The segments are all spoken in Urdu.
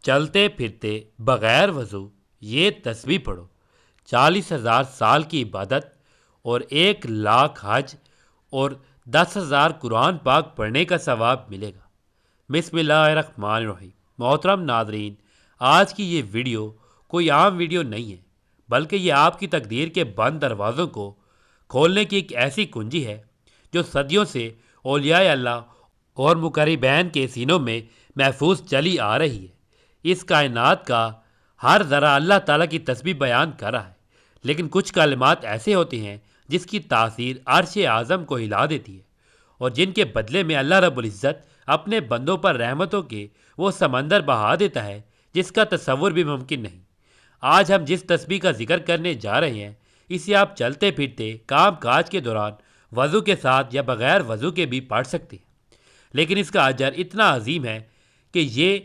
چلتے پھرتے بغیر وضو یہ تسبیح پڑھو، 40,000 سال کی عبادت اور 1,00,000 حج اور 10,000 قرآن پاک پڑھنے کا ثواب ملے گا۔ بسم اللہ الرحمن الرحیم۔ محترم ناظرین، آج کی یہ ویڈیو کوئی عام ویڈیو نہیں ہے، بلکہ یہ آپ کی تقدیر کے بند دروازوں کو کھولنے کی ایک ایسی کنجی ہے جو صدیوں سے اولیاء اللہ اور مقربین کے سینوں میں محفوظ چلی آ رہی ہے۔ اس کائنات کا ہر ذرہ اللہ تعالیٰ کی تسبیح بیان کر رہا ہے، لیکن کچھ کلمات ایسے ہوتے ہیں جس کی تاثیر عرش اعظم کو ہلا دیتی ہے، اور جن کے بدلے میں اللہ رب العزت اپنے بندوں پر رحمتوں کے وہ سمندر بہا دیتا ہے جس کا تصور بھی ممکن نہیں۔ آج ہم جس تسبیح کا ذکر کرنے جا رہے ہیں، اسے آپ چلتے پھرتے کام کاج کے دوران وضو کے ساتھ یا بغیر وضو کے بھی پڑھ سکتے ہیں، لیکن اس کا اجر اتنا عظیم ہے کہ یہ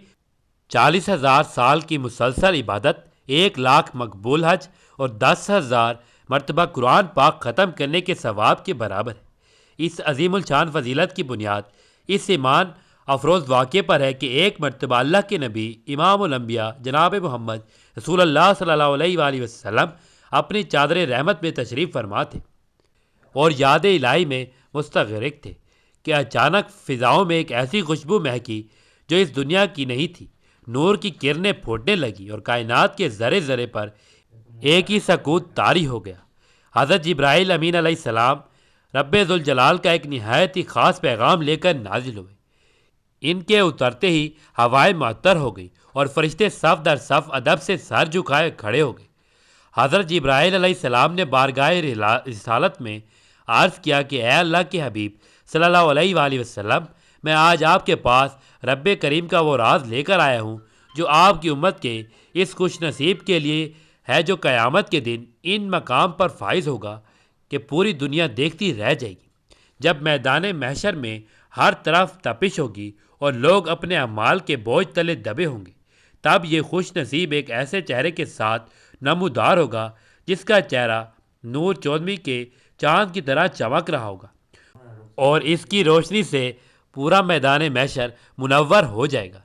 40,000 سال کی مسلسل عبادت، 1,00,000 مقبول حج اور 10,000 مرتبہ قرآن پاک ختم کرنے کے ثواب کے برابر ہے۔ اس عظیم الشان فضیلت کی بنیاد اس ایمان افروز واقعے پر ہے کہ ایک مرتبہ اللہ کے نبی امام الانبیاء جناب محمد رسول اللہ صلی اللہ علیہ وآلہ وسلم اپنی چادر رحمت میں تشریف فرما تھے اور یاد الہی میں مستغرق تھے کہ اچانک فضاؤں میں ایک ایسی خوشبو مہکی جو اس دنیا کی نہیں تھی۔ نور کی کرنیں پھوٹنے لگی اور کائنات کے ذرے ذرے پر ایک ہی سکوت طاری ہو گیا۔ حضرت جبرائیل امین علیہ السلام رب ذوالجلال کا ایک نہایت ہی خاص پیغام لے کر نازل ہوئے۔ ان کے اترتے ہی ہوائیں معطر ہو گئی اور فرشتے صف در صف ادب سے سر جھکائے کھڑے ہو گئے۔ حضرت جبرائیل علیہ السلام نے بارگاہ رسالت میں عرض کیا کہ اے اللہ کے حبیب صلی اللہ علیہ وآلہ وسلم، میں آج آپ کے پاس رب کریم کا وہ راز لے کر آیا ہوں جو آپ کی امت کے اس خوش نصیب کے لیے ہے جو قیامت کے دن ان مقام پر فائز ہوگا کہ پوری دنیا دیکھتی رہ جائے گی۔ جب میدان محشر میں ہر طرف تپش ہوگی اور لوگ اپنے اعمال کے بوجھ تلے دبے ہوں گے، تب یہ خوش نصیب ایک ایسے چہرے کے ساتھ نمودار ہوگا جس کا چہرہ نور 14ویں کے چاند کی طرح چمک رہا ہوگا، اور اس کی روشنی سے پورا میدان محشر منور ہو جائے گا۔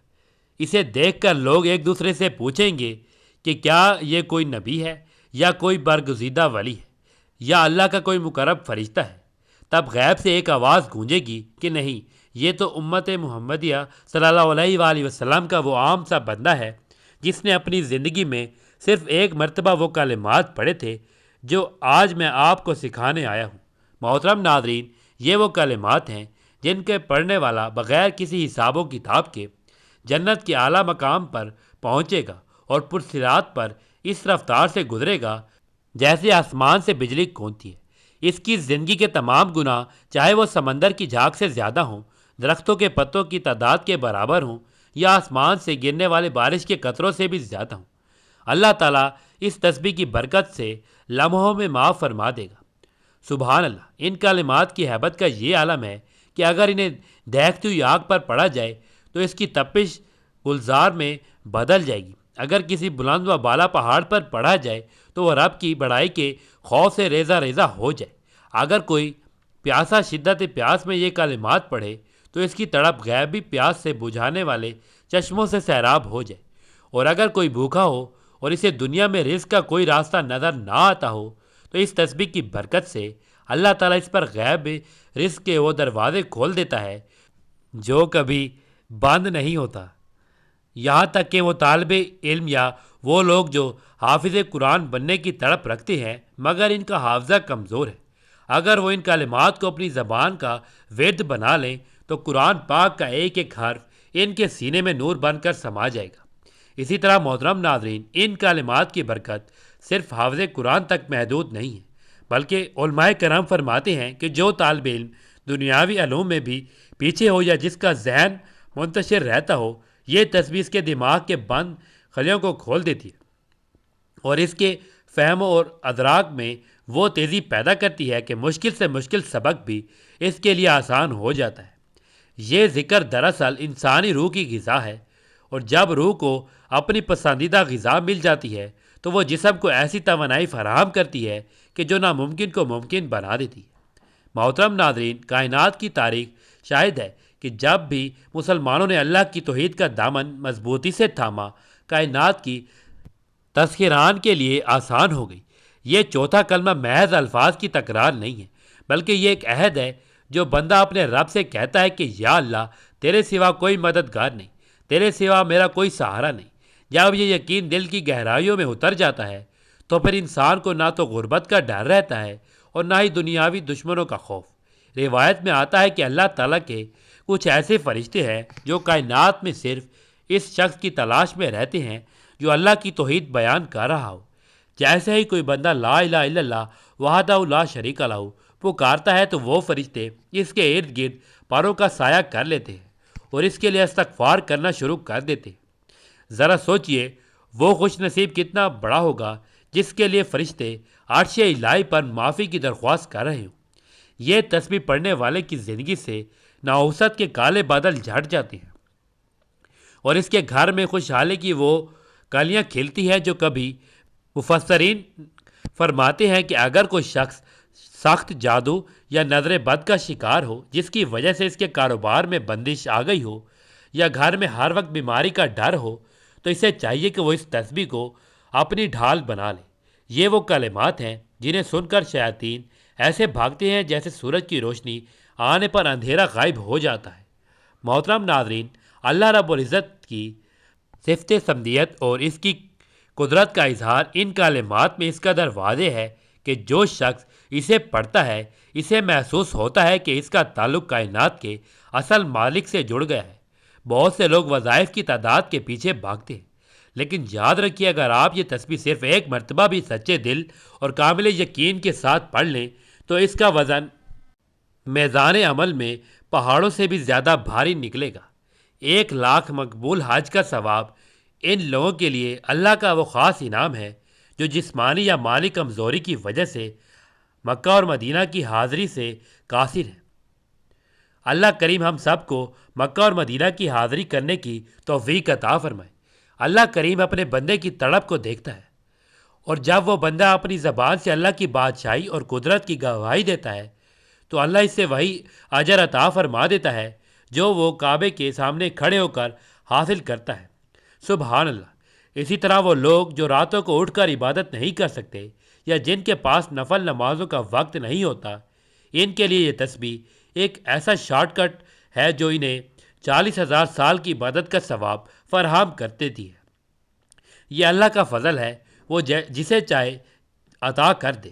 اسے دیکھ کر لوگ ایک دوسرے سے پوچھیں گے کہ کیا یہ کوئی نبی ہے یا کوئی برگزیدہ ولی ہے یا اللہ کا کوئی مقرب فرشتہ ہے؟ تب غیب سے ایک آواز گونجے گی کہ نہیں، یہ تو امت محمدیہ صلی اللہ علیہ وآلہ وسلم کا وہ عام سا بندہ ہے جس نے اپنی زندگی میں صرف ایک مرتبہ وہ کلمات پڑھے تھے جو آج میں آپ کو سکھانے آیا ہوں۔ محترم ناظرین، یہ وہ کلمات ہیں جن کے پڑھنے والا بغیر کسی حساب و کتاب کے جنت کے اعلیٰ مقام پر پہنچے گا اور پرصراط پر اس رفتار سے گزرے گا جیسے آسمان سے بجلی کونتی ہے۔ اس کی زندگی کے تمام گناہ، چاہے وہ سمندر کی جھاگ سے زیادہ ہوں، درختوں کے پتوں کی تعداد کے برابر ہوں یا آسمان سے گرنے والے بارش کے قطروں سے بھی زیادہ ہوں، اللہ تعالیٰ اس تسبیح کی برکت سے لمحوں میں معاف فرما دے گا۔ سبحان اللہ۔ ان کلمات کی ہیبت کا یہ عالم ہے کہ اگر انہیں دہکتی ہوئی آگ پر پڑا جائے تو اس کی تپش گلزار میں بدل جائے گی۔ اگر کسی بلند و بالا پہاڑ پر پڑا جائے تو وہ رب کی بڑائی کے خوف سے ریزہ ریزہ ہو جائے۔ اگر کوئی پیاسا شدت پیاس میں یہ کلمات پڑھے تو اس کی تڑپ غیبی پیاس سے بجھانے والے چشموں سے سیراب ہو جائے، اور اگر کوئی بھوکا ہو اور اسے دنیا میں رزق کا کوئی راستہ نظر نہ آتا ہو تو اس تسبیح کی برکت سے اللہ تعالیٰ اس پر غیب رزق کے وہ دروازے کھول دیتا ہے جو کبھی بند نہیں ہوتا۔ یہاں تک کہ وہ طالب علم یا وہ لوگ جو حافظ قرآن بننے کی تڑپ رکھتے ہیں مگر ان کا حافظہ کمزور ہے، اگر وہ ان کلمات کو اپنی زبان کا ورد بنا لیں تو قرآن پاک کا ایک ایک حرف ان کے سینے میں نور بن کر سما جائے گا۔ اسی طرح محترم ناظرین، ان کلمات کی برکت صرف حافظ قرآن تک محدود نہیں ہے، بلکہ علماء کرام فرماتے ہیں کہ جو طالب علم دنیاوی علوم میں بھی پیچھے ہو یا جس کا ذہن منتشر رہتا ہو، یہ تسبیح اس کے دماغ کے بند خلیوں کو کھول دیتی ہے اور اس کے فہم اور ادراک میں وہ تیزی پیدا کرتی ہے کہ مشکل سے مشکل سبق بھی اس کے لیے آسان ہو جاتا ہے۔ یہ ذکر دراصل انسانی روح کی غذا ہے، اور جب روح کو اپنی پسندیدہ غذا مل جاتی ہے تو وہ جسم کو ایسی توانائی فراہم کرتی ہے کہ جو ناممکن کو ممکن بنا دیتی ہے۔ محترم ناظرین، کائنات کی تاریخ شاہد ہے کہ جب بھی مسلمانوں نے اللہ کی توحید کا دامن مضبوطی سے تھاما، کائنات کی تسخیران کے لیے آسان ہو گئی۔ یہ چوتھا کلمہ محض الفاظ کی تکرار نہیں ہے، بلکہ یہ ایک عہد ہے جو بندہ اپنے رب سے کہتا ہے کہ یا اللہ، تیرے سوا کوئی مددگار نہیں، تیرے سوا میرا کوئی سہارا نہیں۔ جب یہ یقین دل کی گہرائیوں میں اتر جاتا ہے تو پھر انسان کو نہ تو غربت کا ڈر رہتا ہے اور نہ ہی دنیاوی دشمنوں کا خوف۔ روایت میں آتا ہے کہ اللہ تعالیٰ کے کچھ ایسے فرشتے ہیں جو کائنات میں صرف اس شخص کی تلاش میں رہتے ہیں جو اللہ کی توحید بیان کر رہا ہو۔ جیسے ہی کوئی بندہ لا الہ الا اللہ وحدہ لا شریک لہ پکارتا ہے تو وہ فرشتے اس کے ارد گرد پروں کا سایہ کر لیتے ہیں اور اس کے لیے استغفار کرنا شروع کر دیتے ہیں۔ ذرا سوچئے وہ خوش نصیب کتنا بڑا ہوگا جس کے لیے فرشتے عرش الہی پر معافی کی درخواست کر رہے ہوں۔ یہ تسبیح پڑھنے والے کی زندگی سے نحوست کے کالے بادل جھٹ جاتے ہیں اور اس کے گھر میں خوشحالی کی وہ کلیاں کھلتی ہیں جو کبھی مفسرین فرماتے ہیں کہ اگر کوئی شخص سخت جادو یا نظر بد کا شکار ہو جس کی وجہ سے اس کے کاروبار میں بندش آ گئی ہو یا گھر میں ہر وقت بیماری کا ڈر ہو تو اسے چاہیے کہ وہ اس تسبیح کو اپنی ڈھال بنا لے۔ یہ وہ کلمات ہیں جنہیں سن کر شیاطین ایسے بھاگتے ہیں جیسے سورج کی روشنی آنے پر اندھیرا غائب ہو جاتا ہے۔ محترم ناظرین، اللہ رب العزت کی صفت سمدیت اور اس کی قدرت کا اظہار ان کلمات میں اس قدر واضح ہے کہ جو شخص اسے پڑھتا ہے اسے محسوس ہوتا ہے کہ اس کا تعلق کائنات کے اصل مالک سے جڑ گیا ہے۔ بہت سے لوگ وظائف کی تعداد کے پیچھے بھاگتے ہیں، لیکن یاد رکھیے اگر آپ یہ تسبیح صرف ایک مرتبہ بھی سچے دل اور کامل یقین کے ساتھ پڑھ لیں تو اس کا وزن میزان عمل میں پہاڑوں سے بھی زیادہ بھاری نکلے گا۔ 1,00,000 مقبول حج کا ثواب ان لوگوں کے لیے اللہ کا وہ خاص انعام ہے جو جسمانی یا مالی کمزوری کی وجہ سے مکہ اور مدینہ کی حاضری سے قاصر ہیں۔ اللہ کریم ہم سب کو مکہ اور مدینہ کی حاضری کرنے کی توفیق عطا فرمائے۔ اللہ کریم اپنے بندے کی تڑپ کو دیکھتا ہے، اور جب وہ بندہ اپنی زبان سے اللہ کی بادشاہی اور قدرت کی گواہی دیتا ہے تو اللہ اس سے وہی اجر عطا فرما دیتا ہے جو وہ کعبے کے سامنے کھڑے ہو کر حاصل کرتا ہے۔ سبحان اللہ۔ اسی طرح وہ لوگ جو راتوں کو اٹھ کر عبادت نہیں کر سکتے یا جن کے پاس نفل نمازوں کا وقت نہیں ہوتا، ان کے لیے یہ تسبیح ایک ایسا شارٹ کٹ ہے جو انہیں 40,000 سال کی عبادت کا ثواب فراہم کر دیتی ہے۔ یہ اللہ کا فضل ہے، وہ جسے چاہے عطا کر دے۔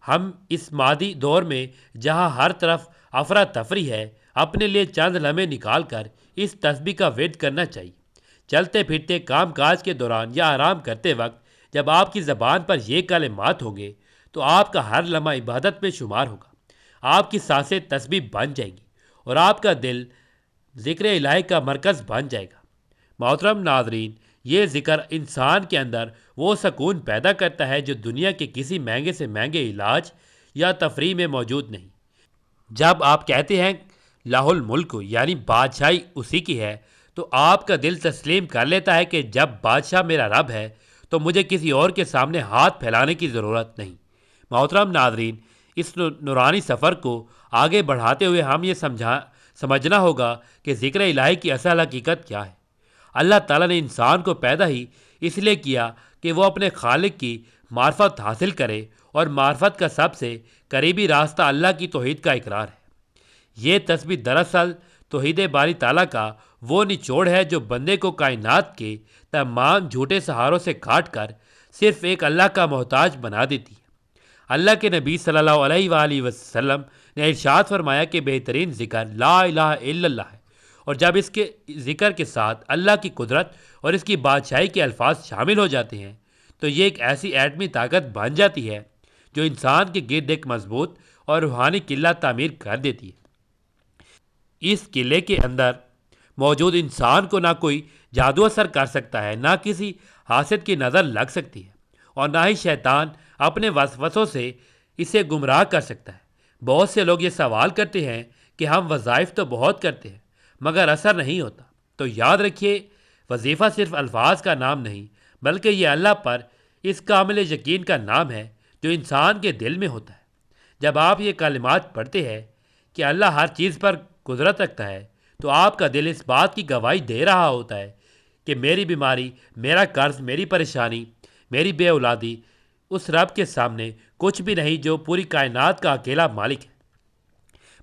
ہم اس مادی دور میں جہاں ہر طرف افراتفری ہے، اپنے لیے چند لمحے نکال کر اس تسبیح کا ورد کرنا چاہیے۔ چلتے پھرتے کام کاج کے دوران یا آرام کرتے وقت جب آپ کی زبان پر یہ کلمات ہوں گے تو آپ کا ہر لمحہ عبادت میں شمار ہوگا۔ آپ کی سانسیں تسبیح بن جائیں گی اور آپ کا دل ذکر الہی کا مرکز بن جائے گا۔ محترم ناظرین، یہ ذکر انسان کے اندر وہ سکون پیدا کرتا ہے جو دنیا کے کسی مہنگے سے مہنگے علاج یا تفریح میں موجود نہیں۔ جب آپ کہتے ہیں لاہ الملک یعنی بادشاہی اسی کی ہے تو آپ کا دل تسلیم کر لیتا ہے کہ جب بادشاہ میرا رب ہے تو مجھے کسی اور کے سامنے ہاتھ پھیلانے کی ضرورت نہیں۔ محترم ناظرین، اس نورانی سفر کو آگے بڑھاتے ہوئے ہم یہ سمجھنا ہوگا کہ ذکر الہی کی اصل حقیقت کیا ہے۔ اللہ تعالیٰ نے انسان کو پیدا ہی اس لیے کیا کہ وہ اپنے خالق کی معرفت حاصل کرے، اور معرفت کا سب سے قریبی راستہ اللہ کی توحید کا اقرار ہے۔ یہ تسبیح دراصل توحید باری تعالیٰ کا وہ نچوڑ ہے جو بندے کو کائنات کے تمام جھوٹے سہاروں سے کاٹ کر صرف ایک اللہ کا محتاج بنا دیتی ہے۔ اللہ کے نبی صلی اللہ علیہ وآلہ وسلم نے ارشاد فرمایا کہ بہترین ذکر لا الہ الا اللہ ہے، اور جب اس کے ذکر کے ساتھ اللہ کی قدرت اور اس کی بادشاہی کے الفاظ شامل ہو جاتے ہیں تو یہ ایک ایسی ایٹمی طاقت بن جاتی ہے جو انسان کے گرد ایک مضبوط اور روحانی قلعہ تعمیر کر دیتی ہے۔ اس قلعے کے اندر موجود انسان کو نہ کوئی جادو اثر کر سکتا ہے، نہ کسی حاسد کی نظر لگ سکتی ہے، اور نہ ہی شیطان اپنے وسوسوں سے اسے گمراہ کر سکتا ہے۔ بہت سے لوگ یہ سوال کرتے ہیں کہ ہم وظائف تو بہت کرتے ہیں مگر اثر نہیں ہوتا۔ تو یاد رکھیے، وظیفہ صرف الفاظ کا نام نہیں بلکہ یہ اللہ پر اس کامل یقین کا نام ہے جو انسان کے دل میں ہوتا ہے۔ جب آپ یہ کلمات پڑھتے ہیں کہ اللہ ہر چیز پر قدرت رکھتا ہے تو آپ کا دل اس بات کی گواہی دے رہا ہوتا ہے کہ میری بیماری، میرا قرض، میری پریشانی، میری بے اولادی اس رب کے سامنے کچھ بھی نہیں جو پوری کائنات کا اکیلا مالک ہے۔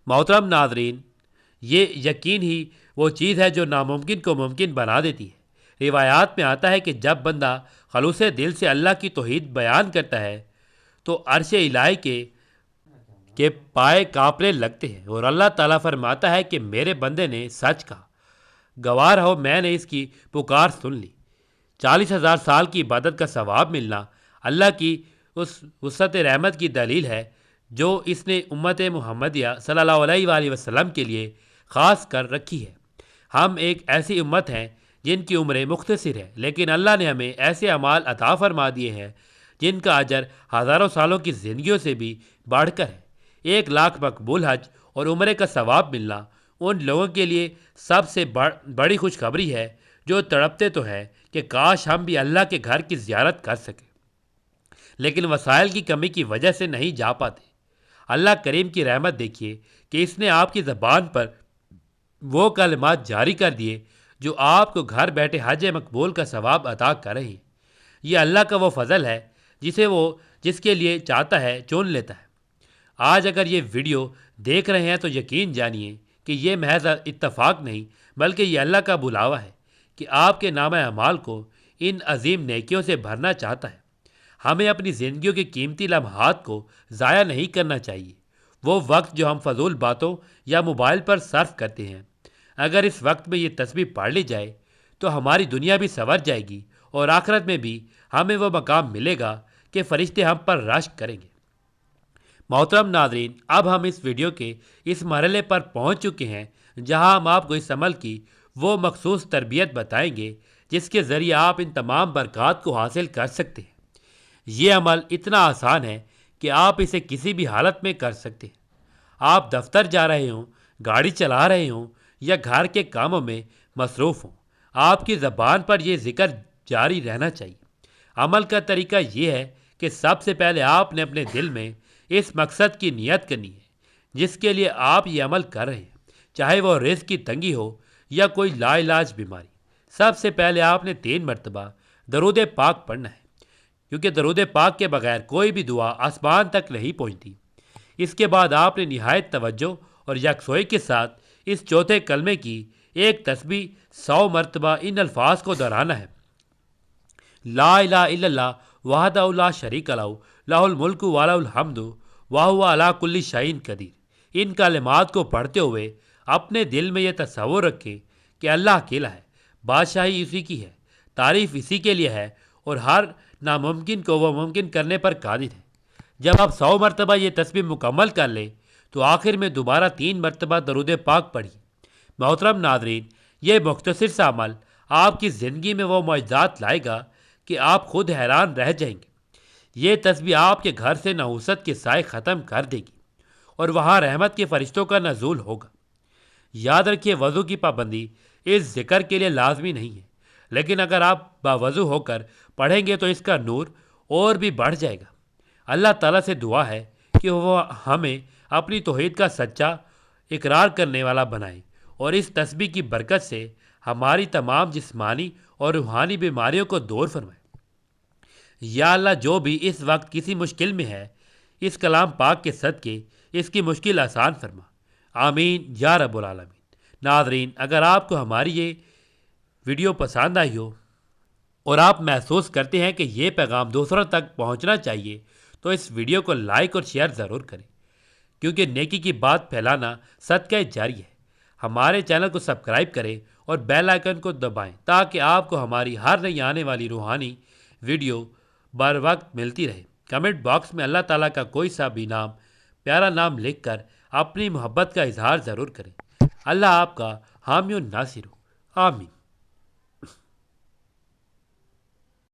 محترم ناظرین، یہ یقین ہی وہ چیز ہے جو ناممکن کو ممکن بنا دیتی ہے۔ روایات میں آتا ہے کہ جب بندہ خلوص دل سے اللہ کی توحید بیان کرتا ہے تو عرش الہی کے پائے کانپنے لگتے ہیں، اور اللہ تعالیٰ فرماتا ہے کہ میرے بندے نے سچ کہا، گواہ رہو میں نے اس کی پکار سن لی۔ 40,000 سال کی عبادت کا ثواب ملنا اللہ کی اس وسعت رحمت کی دلیل ہے جو اس نے امت محمدیہ صلی اللہ علیہ وآلہ وسلم کے لیے خاص کر رکھی ہے۔ ہم ایک ایسی امت ہیں جن کی عمریں مختصر ہے، لیکن اللہ نے ہمیں ایسے اعمال عطا فرما دیے ہیں جن کا اجر ہزاروں سالوں کی زندگیوں سے بھی بڑھ کر ہے۔ 1,00,000 مقبول حج اور عمرے کا ثواب ملنا ان لوگوں کے لیے سب سے بڑی خوشخبری ہے جو تڑپتے تو ہیں کہ کاش ہم بھی اللہ کے گھر کی زیارت کر سکیں، لیکن وسائل کی کمی کی وجہ سے نہیں جا پاتے۔ اللہ کریم کی رحمت دیکھیے کہ اس نے آپ کی زبان پر وہ کلمات جاری کر دیے جو آپ کو گھر بیٹھے حج مقبول کا ثواب عطا کر رہے ہیں۔ یہ اللہ کا وہ فضل ہے جسے وہ جس کے لیے چاہتا ہے چن لیتا ہے۔ آج اگر یہ ویڈیو دیکھ رہے ہیں تو یقین جانیے کہ یہ محض اتفاق نہیں بلکہ یہ اللہ کا بلاوا ہے کہ آپ کے نامہ اعمال کو ان عظیم نیکیوں سے بھرنا چاہتا ہے۔ ہمیں اپنی زندگیوں کے قیمتی لمحات کو ضائع نہیں کرنا چاہیے۔ وہ وقت جو ہم فضول باتوں یا موبائل پر صرف کرتے ہیں، اگر اس وقت میں یہ تسبیح پڑھ لی جائے تو ہماری دنیا بھی سنور جائے گی اور آخرت میں بھی ہمیں وہ مقام ملے گا کہ فرشتے ہم پر رشک کریں گے۔ محترم ناظرین، اب ہم اس ویڈیو کے اس مرحلے پر پہنچ چکے ہیں جہاں ہم آپ کو اس عمل کی وہ مخصوص تربیت بتائیں گے جس کے ذریعے آپ ان تمام برکات کو حاصل کر سکتے ہیں۔ یہ عمل اتنا آسان ہے کہ آپ اسے کسی بھی حالت میں کر سکتے ہیں۔ آپ دفتر جا رہے ہوں، گاڑی چلا رہے ہوں یا گھر کے کاموں میں مصروف ہوں، آپ کی زبان پر یہ ذکر جاری رہنا چاہیے۔ عمل کا طریقہ یہ ہے کہ سب سے پہلے آپ نے اپنے دل میں اس مقصد کی نیت کرنی ہے جس کے لیے آپ یہ عمل کر رہے ہیں، چاہے وہ رزق کی تنگی ہو یا کوئی لا علاج بیماری۔ سب سے پہلے آپ نے 3 مرتبہ درود پاک پڑھنا ہے، کیونکہ درود پاک کے بغیر کوئی بھی دعا آسمان تک نہیں پہنچتی۔ اس کے بعد آپ نے نہایت توجہ اور یکسوئی کے ساتھ اس چوتھے کلمے کی ایک تسبیح 100 مرتبہ ان الفاظ کو دہرانا ہے: لا الہ الا اللہ وحدہ لا شریک لہ لہ الملک و لہ الحمد وہو علی کل شیء قدیر۔ ان کلمات کو پڑھتے ہوئے اپنے دل میں یہ تصور رکھیں کہ اللہ اکیلا ہے، بادشاہی اسی کی ہے، تعریف اسی کے لیے ہے اور ہر ناممکن کو وہ ممکن کرنے پر قادر ہے۔ جب آپ 100 مرتبہ یہ تسبیح مکمل کر لیں تو آخر میں دوبارہ 3 مرتبہ درود پاک پڑھیں۔ محترم ناظرین، یہ مختصر سا عمل آپ کی زندگی میں وہ معجزات لائے گا کہ آپ خود حیران رہ جائیں گے۔ یہ تسبیح آپ کے گھر سے نحوست کے سائے ختم کر دے گی اور وہاں رحمت کے فرشتوں کا نزول ہوگا۔ یاد رکھیے، وضو کی پابندی اس ذکر کے لیے لازمی نہیں ہے، لیکن اگر آپ باوضو ہو کر پڑھیں گے تو اس کا نور اور بھی بڑھ جائے گا۔ اللہ تعالیٰ سے دعا ہے کہ وہ ہمیں اپنی توحید کا سچا اقرار کرنے والا بنائے اور اس تسبیح کی برکت سے ہماری تمام جسمانی اور روحانی بیماریوں کو دور فرمائے۔ یا اللہ، جو بھی اس وقت کسی مشکل میں ہے، اس کلام پاک کے صدقے اس کی مشکل آسان فرما۔ آمین یا رب العالمین۔ ناظرین، اگر آپ کو ہماری یہ ویڈیو پسند آئی ہو اور آپ محسوس کرتے ہیں کہ یہ پیغام دوسروں تک پہنچنا چاہیے تو اس ویڈیو کو لائک اور شیئر ضرور کریں، کیونکہ نیکی کی بات پھیلانا صدقہ جاری ہے۔ ہمارے چینل کو سبسکرائب کریں اور بیل آئیکن کو دبائیں تاکہ آپ کو ہماری ہر نئی آنے والی روحانی ویڈیو بر وقت ملتی رہے۔ کمنٹ باکس میں اللہ تعالیٰ کا کوئی سا بھی نام، پیارا نام لکھ کر اپنی محبت کا اظہار ضرور کریں۔ اللہ آپ کا حامی و ناصر ہو۔ آمین۔